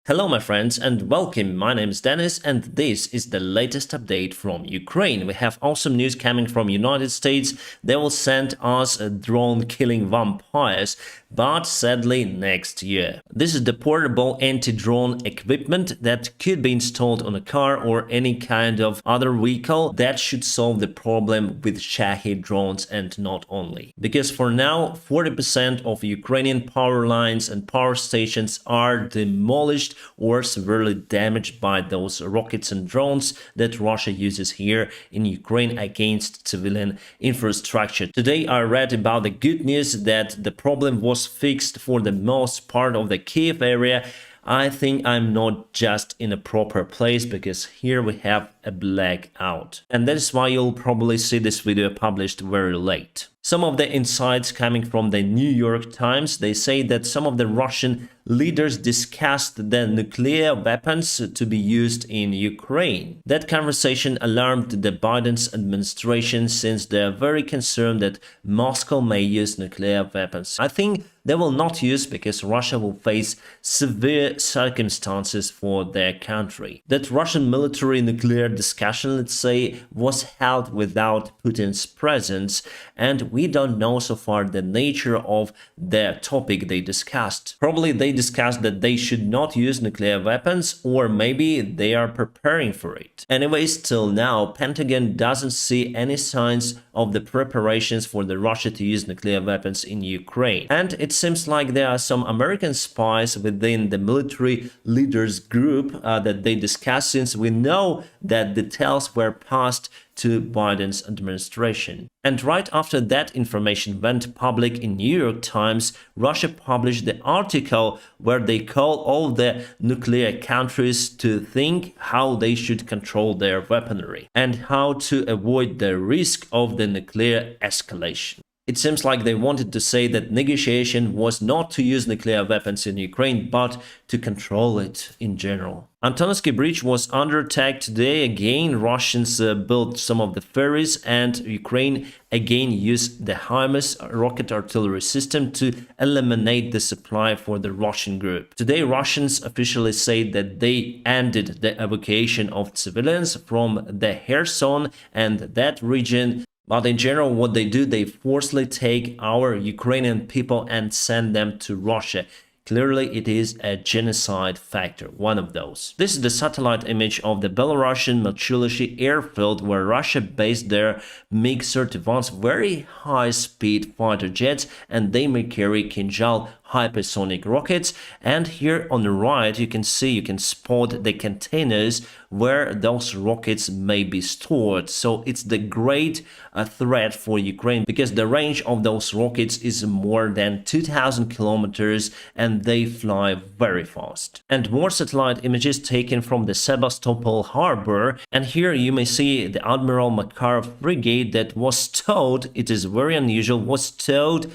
Hello my friends and welcome, my name is Dennis and this is the latest update from Ukraine. We have awesome news coming from United States. They will send us a drone killing vampires, but sadly next year. This is the portable anti-drone equipment that could be installed on a car or any kind of other vehicle that should solve the problem with Shahed drones and not only. Because for now 40% of Ukrainian power lines and power stations are demolished or severely damaged by those rockets and drones that Russia uses here in Ukraine against civilian infrastructure. Today I read about the good news that the problem was fixed for the most part of the Kiev area. I think I'm not just in a proper place because here we have a blackout. And that is why you'll probably see this video published very late. Some of the insights coming from the New York Times, they say that some of the Russian leaders discussed the nuclear weapons to be used in Ukraine. That conversation alarmed the Biden's administration since they are very concerned that Moscow may use nuclear weapons. I think they will not use because Russia will face severe circumstances for their country. That Russian military nuclear discussion, let's say, was held without Putin's presence, and we don't know so far the nature of the topic they discussed. Probably they discussed that they should not use nuclear weapons, or maybe they are preparing for it. Anyways, till now, Pentagon doesn't see any signs of the preparations for the Russia to use nuclear weapons in Ukraine. And it seems like there are some American spies within the military leaders group that they discussed, since we know that details were passed to Biden's administration. And right after that information went public in New York Times, Russia published the article where they call all the nuclear countries to think how they should control their weaponry and how to avoid the risk of the nuclear escalation. It seems like they wanted to say that negotiation was not to use nuclear weapons in Ukraine, but to control it in general. Antonovsky Bridge was under attack today. Again, Russians built some of the ferries, and Ukraine again used the HIMARS rocket artillery system to eliminate the supply for the Russian group. Today, Russians officially say that they ended the evacuation of civilians from the Kherson and that region. But in general, what they do, they forcibly take our Ukrainian people and send them to Russia. Clearly, it is a genocide factor, one of those. This is the satellite image of the Belarusian Machulishi airfield where Russia based their MiG-31's very high-speed fighter jets, and they may carry Kinjal hypersonic rockets. And here on the right, you can spot the containers where those rockets may be stored. So it's the great threat for Ukraine because the range of those rockets is more than 2,000 kilometers and they fly very fast. And more satellite images taken from the Sebastopol harbor. And here you may see the Admiral Makarov frigate that was towed, it is very unusual, was towed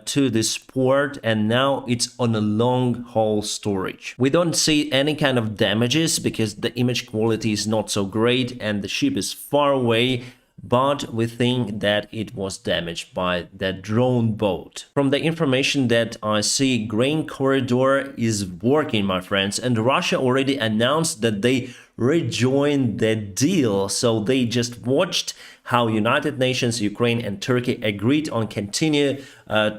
to this port, and now it's on a long haul storage. We don't see any kind of damages because the image quality is not so great and the ship is far away, but we think that it was damaged by the drone boat. From the information that I see, grain corridor is working, my friends, and Russia already announced that they rejoined the deal. So they just watched how United Nations, Ukraine and Turkey agreed on continue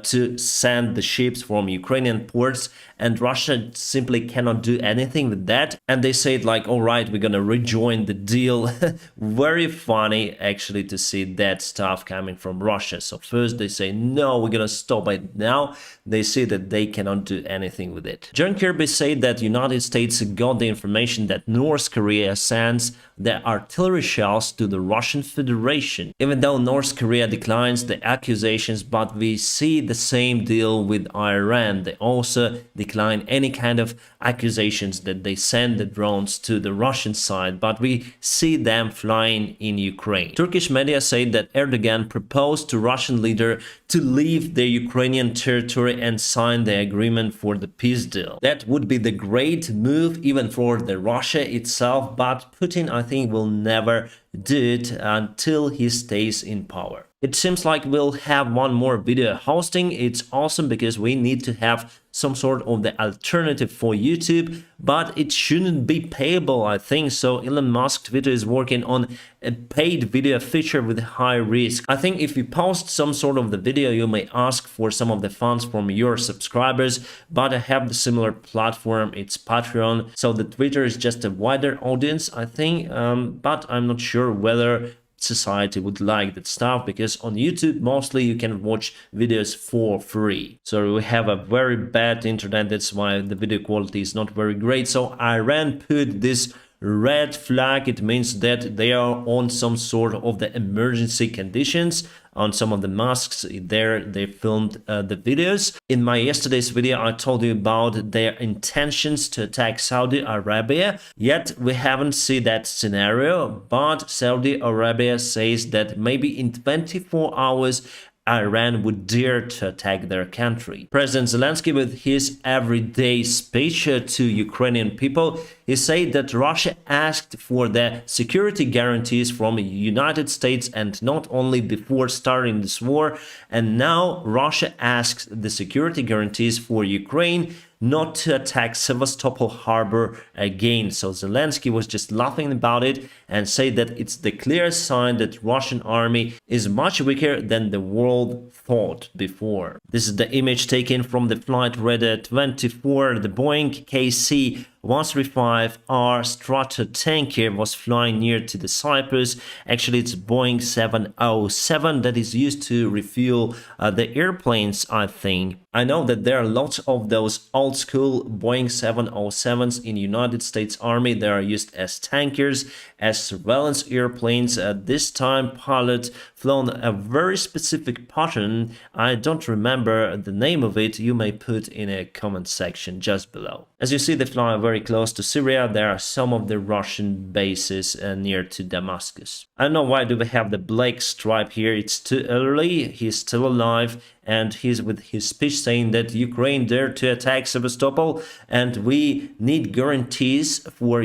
to send the ships from Ukrainian ports, and Russia simply cannot do anything with that. And they said like, all right, we're gonna rejoin the deal. Very funny actually to see that stuff coming from Russia. So first they say, no, we're gonna stop it. Now they say that they cannot do anything with it. John Kirby said that United States got the information that North Korea sends the artillery shells to the Russian Federation. Even though North Korea declines the accusations, but we see the same deal with Iran. They also decline any kind of accusations that they send the drones to the Russian side, but we see them flying in Ukraine. Turkish media say that Erdogan proposed to Russian leader to leave the Ukrainian territory and sign the agreement for the peace deal. That would be the great move even for the Russia itself, but Putin, I think, will never do it until he stays in power. It seems like we'll have one more video hosting. It's awesome because we need to have some sort of the alternative for YouTube, but it shouldn't be payable, I think. So Elon Musk Twitter is working on a paid video feature with high risk. I think if you post some sort of the video, you may ask for some of the funds from your subscribers, but I have the similar platform, it's Patreon. So the Twitter is just a wider audience, I think, but I'm not sure whether society would like that stuff, because on YouTube mostly you can watch videos for free. So we have a very bad internet, that's why the video quality is not very great. So Iran put this red flag. It means that they are on some sort of the emergency conditions. On some of the mosques there, they filmed the videos. In my yesterday's video, I told you about their intentions to attack Saudi Arabia. Yet we haven't seen that scenario, but Saudi Arabia says that maybe in 24 hours Iran would dare to attack their country. President Zelensky, with his everyday speech to Ukrainian people, he said that Russia asked for the security guarantees from the United States, and not only before starting this war, and now Russia asks the security guarantees for Ukraine not to attack Sevastopol harbor again. So Zelensky was just laughing about it and said that it's the clear sign that Russian army is much weaker than the world thought before. This is the image taken from the flight Radar 24. The Boeing KC-135R Stratotanker was flying near to the Cyprus. Actually, it's Boeing 707 that is used to refuel the airplanes, I think. I know that there are lots of those old school Boeing 707s in United States Army. They are used as tankers, as surveillance airplanes. This time pilot flown a very specific pattern. I don't remember the name of it. You may put in a comment section just below. As you see, they fly very close to Syria. There are some of the Russian bases near to Damascus. I don't know why do we have the black stripe here. It's too early. He's still alive, and he's with his speech saying that Ukraine dared to attack Sevastopol, and we need guarantees for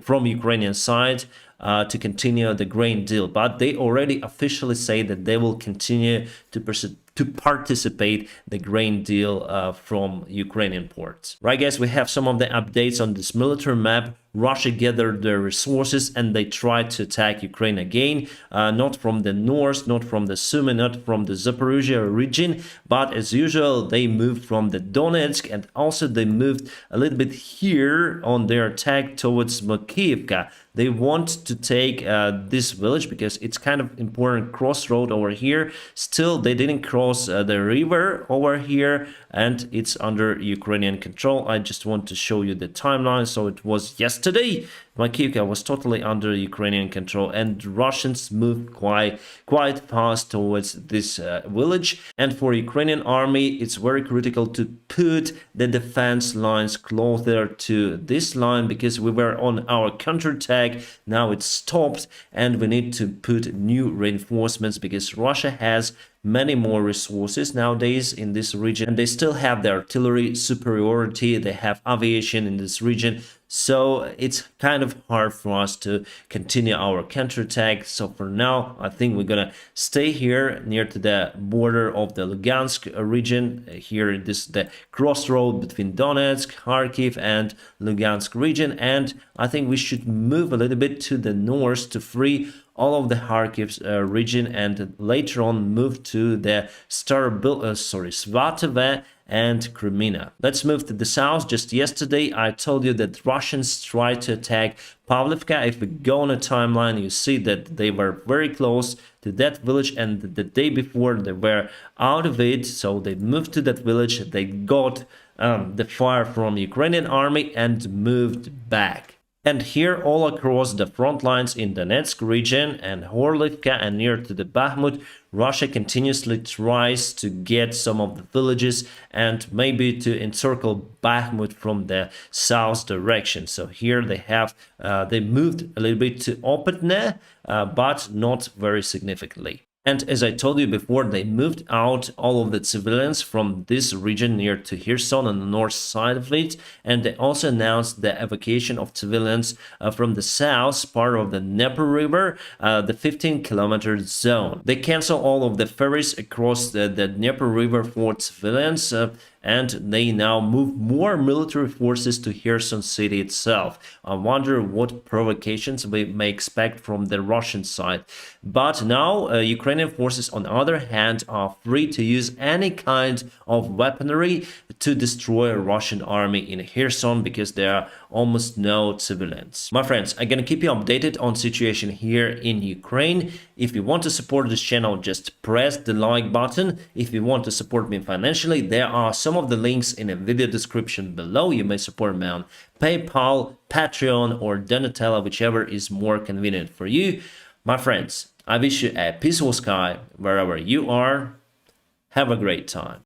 from Ukrainian side to continue the grain deal. But they already officially say that they will continue to participate the grain deal from Ukrainian ports. Right, guys, we have some of the updates on this military map. Russia gathered their resources and they tried to attack Ukraine again, not from the north, not from the Sumy, not from the Zaporizhia region, but as usual they moved from the Donetsk, and also they moved a little bit here on their attack towards Makiivka. They want to take this village because it's kind of important crossroad over here. Still, they didn't cross the river over here, and it's under Ukrainian control. I just want to show you the timeline. So it was yesterday. Makiivka was totally under Ukrainian control, and Russians moved quite fast towards this village. And for Ukrainian army, it's very critical to put the defense lines closer to this line, because we were on our counterattack. Now it's stopped, and we need to put new reinforcements because Russia has many more resources nowadays in this region, and they still have the artillery superiority, they have aviation in this region, so it's kind of hard for us to continue our counterattack. So for now, I think we're gonna stay here near to the border of the Lugansk region. Here, this is the crossroad between Donetsk, Kharkiv and Lugansk region, and I think we should move a little bit to the north to free all of the Kharkiv region, and later on move to the Svatove and Crimea. Let's move to the south. Just yesterday I told you that Russians tried to attack Pavlivka. If we go on a timeline, you see that they were very close to that village, and the day before they were out of it, so they moved to that village. They got the fire from the Ukrainian army and moved back. And here all across the front lines in Donetsk region and Horlivka and near to the Bakhmut, Russia continuously tries to get some of the villages and maybe to encircle Bakhmut from the south direction. So here they have, they moved a little bit to Opetne, but not very significantly. And as I told you before, they moved out all of the civilians from this region near to Kherson on the north side of it. And they also announced the evacuation of civilians from the south part of the Dnieper River, the 15-kilometer zone. They canceled all of the ferries across the Dnieper River for civilians. and they now move more military forces to Kherson city itself. I wonder what provocations we may expect from the Russian side. But now Ukrainian forces, on the other hand, are free to use any kind of weaponry to destroy a Russian army in Kherson because there are almost no civilians. My friends, I'm gonna keep you updated on situation here in Ukraine. If you want to support this channel, just press the like button. If you want to support me financially, there are some of the links in the video description below. You may support me on PayPal, Patreon, or Donatello, whichever is more convenient for you. My friends, I wish you a peaceful sky wherever you are. Have a great time.